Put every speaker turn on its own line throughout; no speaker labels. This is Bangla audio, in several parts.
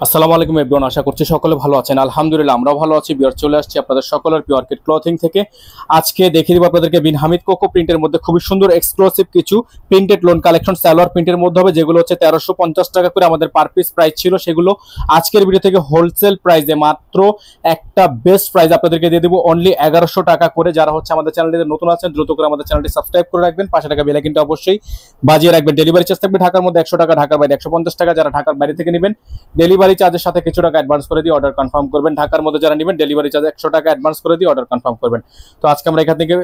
আসসালামু আলাইকুম এভরিওয়ান, আশা করছি সকলে ভালো আছেন। আলহামদুলিল্লাহ আমরাও ভালো আছি। বিয়ার চলে আসছি আপনাদের সকলের পিওর কিড ক্লথিং থেকে। আজকে দেখিয়ে দিব আপনাদেরকে বিন হামিদ কোকো প্রিন্টের মধ্যে খুবই সুন্দর এক্সক্লুসিভ কিছু প্রিন্টেড লোন কালেকশন সালোয়ার প্রিন্টের মধ্যে হবে, যেগুলো হচ্ছে 1350 টাকা করে আমাদের পার পিস প্রাইস ছিল। সেগুলো আজকের ভিডিও থেকে হোলসেল প্রাইসে মাত্র একটা বেস্ট প্রাইস আপনাদেরকে দিয়ে দেবো অনলি 1100 টাকা করে। যারা হচ্ছে আমাদের চ্যানেলটিতে নতুন আছেন দ্রুত করে আমাদের চ্যানেলটি সাবস্ক্রাইব করে রাখবেন, পাশে টাকা বেল আইকনটা অবশ্যই বাজিয়ে রাখবেন। ডেলিভারি চার্জ থাকবে ঢাকার মধ্যে 100 টাকা, ঢাকার বাইরে 150 টাকা। যারা ঢাকার বাইরে থেকে নেবেন ডেলিভারি চার্জের সাথে কিছু টাকা অ্যাডভান্স করে দিয়ে অর্ডার কনফার্ম করবেন। ঢাকার মধ্যে যারা নেবেন ডেলিভারি চার্জ 100 টাকা অ্যাডভান্স করে দিয়ে অর্ডার কনফার্ম করবেন। তো আজকে আমরা এখান থেকে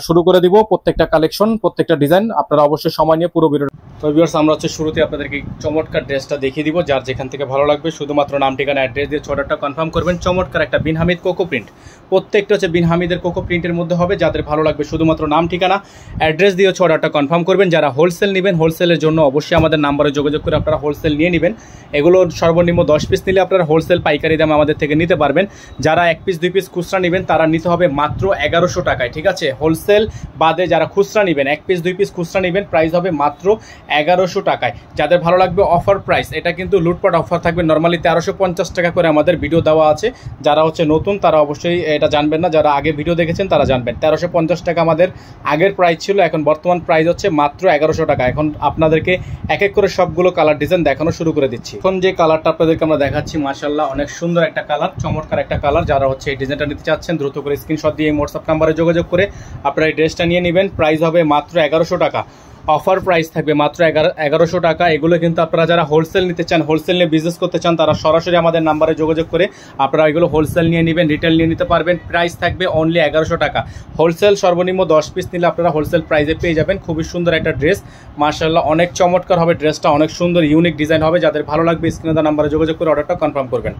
শুরু করে দিব প্রত্যেকটা কালেকশন, প্রত্যেকটা ডিজাইন। আপনারা অবশ্যই সময় নিয়ে পুরো ভিডিও। তো ভিউয়ার্স, আমরা হচ্ছে শুরুতে আপনাদেরকে চমৎকার ড্রেসটা দেখিয়ে দিব। যার যেখান থেকে ভালো লাগবে শুধুমাত্র নাম ঠিকানা অ্যাড্রেস দিয়ে অর্ডারটা কনফার্ম করবেন। চমৎকার একটা বিন হামিদ কোকো প্রিন্ট, প্রত্যেকটা হচ্ছে বিন হামিদের কোকো প্রিন্টের মধ্যে হবে। যাদের ভালো লাগবে শুধুমাত্র নাম ঠিকানা অ্যাড্রেস দিয়ে অর্ডারটা কনফার্ম করবেন। যারা হোলসেল নেবেন, হোলসেলের জন্য অবশ্যই আমাদের নাম্বারে যোগাযোগ করে আপনারা হোলসেল নিয়ে নেবেন। এগুলো সর্বনিম্ন 10 পিস নিলে আপনারা হোলসেল পাইকারি দামে আমাদের থেকে নিতে পারবেন। যারা 1 পিস 2 পিস খুচরা নেবেন তারা নিতে হবে মাত্র 1100 টাকায়, ঠিক আছে? হোলসেল বাদে যারা খুচরা নেবেন, 1 পিস 2 পিস খুচরা নেবেন, প্রাইস হবে মাত্র 1100 টাকায়। যাদের ভালো লাগবে অফার প্রাইস, এটা কিন্তু লুটপাট অফার থাকবে। নর্মালি 1350 টাকা করে আমাদের ভিডিও দেওয়া আছে। যারা হচ্ছে নতুন তারা অবশ্যই এটা জানবেন না, যারা আগে ভিডিও দেখেছেন তারা জানবেন। 1350 টাকা আমাদের আগের প্রাইস ছিল, এখন বর্তমান প্রাইস হচ্ছে মাত্র 1100 টাকা। এখন আপনাদেরকে এক এক করে সবগুলো কালার ডিজাইন দেখানো শুরু করে দিচ্ছি। এখন যে কালারটা আপনাদেরকে আমরা দেখাচ্ছি, মাশাআল্লাহ অনেক সুন্দর একটা কালার, চমৎকার একটা কালার। যারা হচ্ছে এই ডিজাইনটা নিতে চাচ্ছেন দ্রুত করে স্ক্রিনশট দিয়ে হোয়াটসঅ্যাপ নাম্বারে যোগাযোগ করে আপনারা এই ড্রেসটা নিয়ে নেবেন। প্রাইস হবে মাত্র 1100 টাকা। অফার প্রাইস থাকবে মাত্র 1100 টাকা। এগুলো কিন্তু আপনারা যারা হোলসেল নিতে চান, হোলসেল নিয়ে বিজনেস করতে চান, তারা সরাসরি আমাদের নাম্বারে যোগাযোগ করে আপনারা এগুলো হোলসেল নিয়ে নেবেন, রিটেল নিয়ে নিতে পারবেন। প্রাইস থাকবে অনলি 1100 টাকা। হোলসেল সর্বনিম্ন 10 পিস নিলে আপনারা হোলসেল প্রাইসে পেয়ে যাবেন। খুবই সুন্দর একটা ড্রেস, মাশাআল্লাহ অনেক চমৎকার হবে ড্রেসটা, অনেক সুন্দর ইউনিক ডিজাইন হবে। যাদের ভালো লাগবে স্ক্রিনে দেওয়া নাম্বারে যোগাযোগ করে অর্ডারটা কনফার্ম করবেন।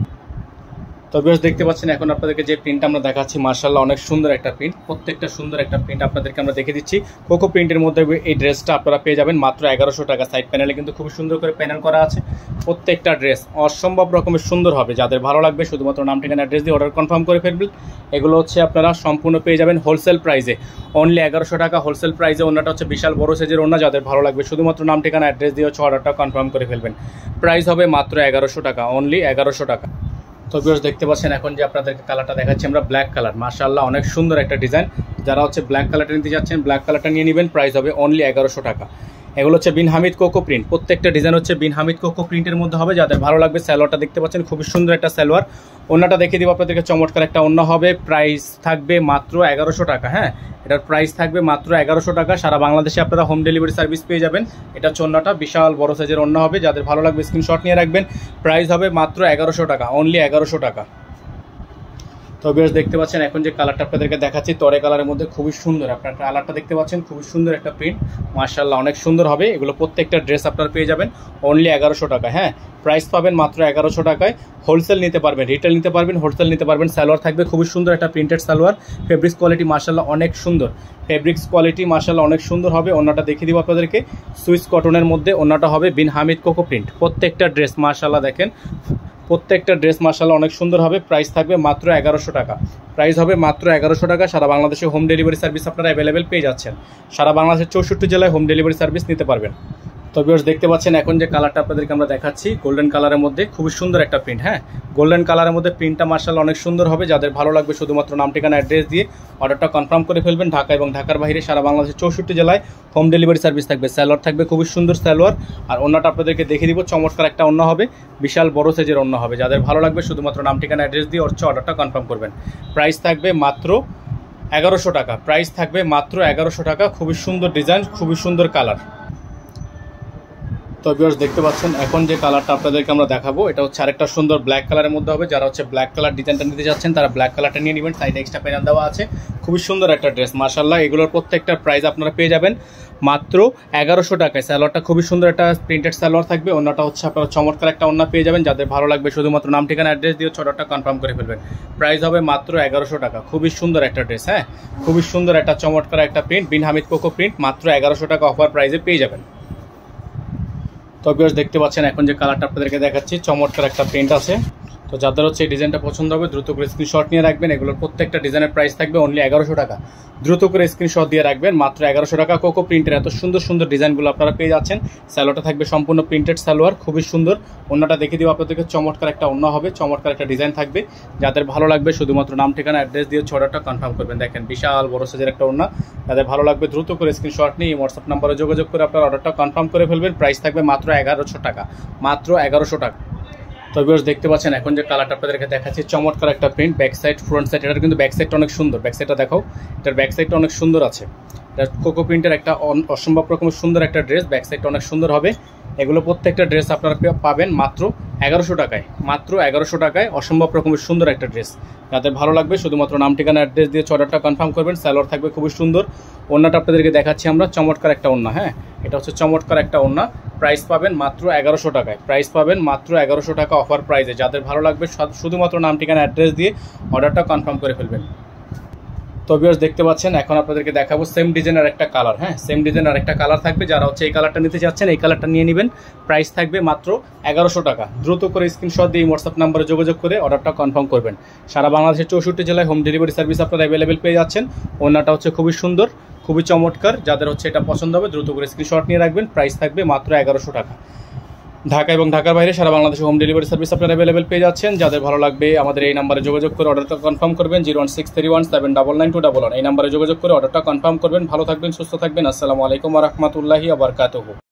তো ভিউয়ার্স, দেখতে পাচ্ছেন এখন আপনাদেরকে যে প্রিন্টটা আমরা দেখাচ্ছি, মাশাআল্লাহ অনেক সুন্দর একটা প্রিন্ট, প্রত্যেকটা সুন্দর একটা প্রিন্ট আপনাদেরকে আমরা দেখে দিচ্ছি। কোকো প্রিন্টের মধ্যে এই ড্রেসটা আপনারা পেয়ে যাবেন মাত্র 1100 টাকা। সাইড প্যানেলে কিন্তু খুব সুন্দর করে প্যানেল করা আছে। প্রত্যেকটা ড্রেস অসম্ভব রকমের সুন্দর হবে। যাদের ভালো লাগবে শুধুমাত্র নাম ঠিকানা অ্যাড্রেস দিয়ে অর্ডার কনফার্ম করে ফেলবেন। এগুলো হচ্ছে আপনারা সম্পূর্ণ পেয়ে যাবেন হোলসেল প্রাইসে অনলি 1100 টাকা। হোলসেল প্রাইসে ওনাটা হচ্ছে বিশাল বড় সাইজের ওনা। যাদের ভালো লাগবে শুধুমাত্র নাম ঠিকানা অ্যাড্রেস দিয়ে অর্ডারটা কনফার্ম করে ফেলবেন। প্রাইস হবে মাত্র 1100 টাকা, অনলি 1100 টাকা। তো ভিউয়ার্স, দেখতে পাচ্ছেন এখন যে আপনাদেরকে কালারটা দেখাচ্ছি আমরা, ব্ল্যাক কালার, মাশাআল্লাহ অনেক সুন্দর একটা ডিজাইন। যারা হচ্ছে ব্ল্যাক কালারটা নিতে যাচ্ছেন, ব্ল্যাক কালারটা নিয়ে নেবেন। প্রাইস হবে অনলি 1100 টাকা। এগুলো হচ্ছে বিন হামিদ কোকো প্রিন্ট, প্রত্যেকটা ডিজাইন হচ্ছে বিন হামিদ কোকো প্রিন্টের মধ্যে হবে। যাদের ভালো লাগবে, সালোয়ারটা দেখতে পাচ্ছেন খুবই সুন্দর একটা সালোয়ার। ওন্নাটা দেখিয়ে দিব আপনাদেরকে, চমৎকার একটা ওন্না হবে। প্রাইস থাকবে মাত্র 1100 টাকা। হ্যাঁ, এটার প্রাইস থাকবে মাত্র 1100 টাকা। সারা বাংলাদেশে আপনারা হোম ডেলিভারি সার্ভিস পেয়ে যাবেন। এটা ওন্নাটা বিশাল বড় সাইজের ওন্না হবে। যাদের ভালো লাগবে স্ক্রিনশট নিয়ে রাখবেন। প্রাইস হবে মাত্র 1100 টাকা, অনলি 1100 টাকা। তো ভিউয়ার্স, দেখতে পাচ্ছেন এখন যে কালারটা আপনাদেরকে দেখাচ্ছি, তরে কালারের মধ্যে খুবই সুন্দর। আপনারা কালারটা দেখতে পাচ্ছেন, খুবই সুন্দর একটা প্রিন্ট, মাশাআল্লাহ অনেক সুন্দর হবে। এগুলো প্রত্যেকটা ড্রেস আপনারা পেয়ে যাবেন অনলি 1100 টাকা। হ্যাঁ, প্রাইস পাবেন মাত্র 1100 টাকায়। হোলসেল নিতে পারবেন, রিটেল নিতে পারবেন, হোলসেল নিতে পারবেন। সালোয়ার থাকবে খুবই সুন্দর একটা প্রিন্টেড সালোয়ার। ফেব্রিক্স কোয়ালিটি মাশাআল্লাহ অনেক সুন্দর, ফেব্রিক্স কোয়ালিটি মাশাআল্লাহ অনেক সুন্দর হবে। ওন্নাটা দেখিয়ে দিব আপনাদেরকে, সুইস কটনের মধ্যে ওন্নাটা হবে বিন হামিদ কোকো প্রিন্ট। প্রত্যেকটা ড্রেস মাশাআল্লাহ দেখেন, প্রত্যেকটা ড্রেস মাশাআল্লাহ অনেক সুন্দর হবে। প্রাইস থাকবে মাত্র 1100 টাকা। প্রাইস হবে মাত্র 1100 টাকা। সারা বাংলাদেশে হোম ডেলিভারি সার্ভিস আপনারা অ্যাভেলেবেল পেয়ে যাচ্ছেন। সারা বাংলাদেশের 64 জেলায় হোম ডেলিভারি সার্ভিস নিতে পারবেন। তো ভিউয়ার্স, দেখতে পাচ্ছেন এখন যে কালারটা আপনাদেরকে আমরা দেখাচ্ছি, গোল্ডেন কালারের মধ্যে খুবই সুন্দর একটা প্রিন্ট। হ্যাঁ, গোল্ডেন কালারের মধ্যে প্রিন্টটা মাশাআল্লাহ অনেক সুন্দর হবে। যাদের ভালো লাগবে শুধুমাত্র নাম ঠিকানা অ্যাড্রেস দিয়ে অর্ডারটা কনফার্ম করে ফেলবেন। ঢাকা এবং ঢাকার বাইরে সারা বাংলাদেশের 64 জেলায় হোম ডেলিভারি সার্ভিস থাকবে। সালোয়ার থাকবে খুবই সুন্দর সালোয়ার। আর ওন্নাটা আপনাদেরকে দেখিয়ে দিব, চমৎকার একটা ওন্না হবে, বিশাল বড় সাইজের ওন্না হবে। যাদের ভালো লাগবে শুধুমাত্র নাম ঠিকানা অ্যাড্রেস দিয়ে অর্ডারটা কনফার্ম করবেন। প্রাইস থাকবে মাত্র 1100 টাকা। প্রাইস থাকবে মাত্র 1100 টাকা। খুবই সুন্দর ডিজাইন, খুবই সুন্দর কালার। তো ভিউয়ার্স, দেখতে পাচ্ছেন এখন যে কালারটা আপনাদেরকে আমরা দেখাবো, এটা হচ্ছে আরেকটা সুন্দর ব্ল্যাক কালারের মধ্যে হবে। যারা হচ্ছে ব্ল্যাক কালার ডিজাইনটা নিতে যাচ্ছেন তারা ব্ল্যাক কালারটা নিয়ে নেবেন। সাইডে এক্সট্রা প্যানেল দেওয়া আছে, খুবই সুন্দর একটা ড্রেস মাশাআল্লাহ। এগুলোর প্রত্যেকটা প্রাইস আপনারা পেয়ে যাবেন মাত্র 1100 টাকায়। সালোয়ারটা খুবই সুন্দর একটা প্রিন্টেড সালোয়ার থাকবে। ওন্নাটা হচ্ছে আপনারা চমৎকার একটা ওন্না পেয়ে যাবেন। যাদের ভালো লাগবে শুধুমাত্র নাম ঠিকানা অ্যাড্রেস দিয়ে অর্ডারটা কনফার্ম করে ফেলবেন। প্রাইস হবে মাত্র 1100 টাকা। খুবই সুন্দর একটা ড্রেস। হ্যাঁ, খুবই সুন্দর একটা চমৎকার একটা প্রিন্ট, বিন হামিদ কোকো প্রিন্ট, মাত্র 1100 টাকা অফার প্রাইসে পেয়ে যাবেন। তো ভিউয়ার্স, দেখতে পাচ্ছেন এখন যে কালারটা আপনাদেরকে দেখাচ্ছি, চমৎকার একটা প্রিন্ট আছে। তো তো যাদের হচ্ছে এই ডিজাইনটা পছন্দ হবে দ্রুত করে স্ক্রিনশট নিয়ে রাখবেন। এগুলোর প্রত্যেকটা ডিজাইনের প্রাইস থাকবে অনলি 1100 টাকা। দ্রুত করে স্ক্রিনশট দিয়ে রাখবেন, মাত্র 1100 টাকা। কোকো প্রিন্টের এত সুন্দর সুন্দর ডিজাইনগুলো আপনারা পেয়ে যাচ্ছেন। স্যালোয়ারটা থাকবে সম্পূর্ণ প্রিন্টেড সালোয়ার, খুবই সুন্দর। ওন্নাটা দেখে দিব আপনাদেরকে, চমৎকার একটা ওন্না হবে, চমৎকার একটা ডিজাইন থাকবে। যাদের ভালো লাগবে শুধুমাত্র নাম ঠিকানা অ্যাড্রেস দিয়ে অর্ডারটা কনফার্ম করবেন। দেখেন বিশাল বড় সাইজের একটা ওন্না। যাদের ভালো লাগবে দ্রুত করে স্ক্রিনশট নিয়ে হোয়াটসঅ্যাপ নাম্বারে যোগাযোগ করে আপনার অর্ডারটা কনফার্ম করে ফেলবেন। প্রাইস থাকবে মাত্র 1100 টাকা, মাত্র 1100 টাকা। তো ভিউয়ার্স দেখতে পাচ্ছেন এখন যে কালারটা আপনাদেরকে দেখাচ্ছি, চমৎকার একটা print, back side front side. এটার কিন্তু ব্যাক সাইডটা অনেক সুন্দর, ব্যাক সাইডটা দেখাও, এটার ব্যাক সাইডটা অনেক সুন্দর আছে। এটা কোকো প্রিন্টের একটা অসম্ভব রকমের সুন্দর একটা ড্রেস, ব্যাক সাইডটা অনেক সুন্দর হবে। এগুলো প্রত্যেকটা ড্রেস আপনারা পাবেন মাত্র 1100 টাকায়, মাত্র 1100 টাকায় অসম্ভব রকমের সুন্দর একটা ড্রেস। যাদের ভালো লাগবে শুধুমাত্র নাম ঠিকানা অ্যাড্রেস দিয়ে অর্ডারটা কনফার্ম করবেন। সালোয়ার থাকবে খুবই সুন্দর। ওন্নাটা আপনাদেরকে দেখাচ্ছি আমরা, চমৎকার একটা ওন্না। হ্যাঁ, এটা হচ্ছে চমৎকার একটা ওন্না। প্রাইস পাবেন মাত্র 1100 টাকায়, প্রাইস পাবেন মাত্র 1100 টাকা অফার প্রাইসে। যাদের ভালো লাগবে শুধুমাত্র নাম ঠিকানা অ্যাড্রেস দিয়ে অর্ডারটা কনফার্ম করে ফেলবেন। তো ভিউয়ার্স দেখতে পাচ্ছেন এখন আপনাদেরকে দেখাবো সেম ডিজাইনের একটা কালার। হ্যাঁ, সেম ডিজাইনের একটা কালার থাকবে। যারা হচ্ছে এই কালারটা নিতে চাচ্ছেন এই কালারটা নিয়ে নেবেন। প্রাইস থাকবে মাত্র 1100 টাকা। দ্রুত করে স্ক্রিনশট দিয়ে হোয়াটসঅ্যাপ নাম্বারে যোগাযোগ করে অর্ডারটা কনফার্ম করবেন। সারা বাংলাদেশের 64 জেলায় হোম ডেলিভারি সার্ভিস আপনারা অ্যাভেলেবেল পেয়ে যাচ্ছেন। ওন্নাটা হচ্ছে খুবই সুন্দর, খুবই চমৎকার। যাদের হচ্ছে এটা পছন্দ হবে দ্রুত করে স্ক্রিনশট নিয়ে রাখবেন। প্রাইস থাকবে মাত্র 1100 টাকা। ঢাকা এবং ঢাকার বাইরে সারা বাংলাদেশে হোম ডেলিভারি সার্ভিস আপনারা অ্যাভেলেবেল পেয়ে যাচ্ছেন। যাদের ভালো লাগবে আমাদের এই নাম্বারে যোগাযোগ করে অর্ডারটা কনফার্ম করবেন। 01631799299 এই নাম্বারে যোগাযোগ করে অর্ডারটা কনফার্ম করবেন। ভালো থাকবেন, সুস্থ থাকবেন। আসসালামু আলাইকুম ওয়া রাহমাতুল্লাহি ওয়া বারাকাতুহু।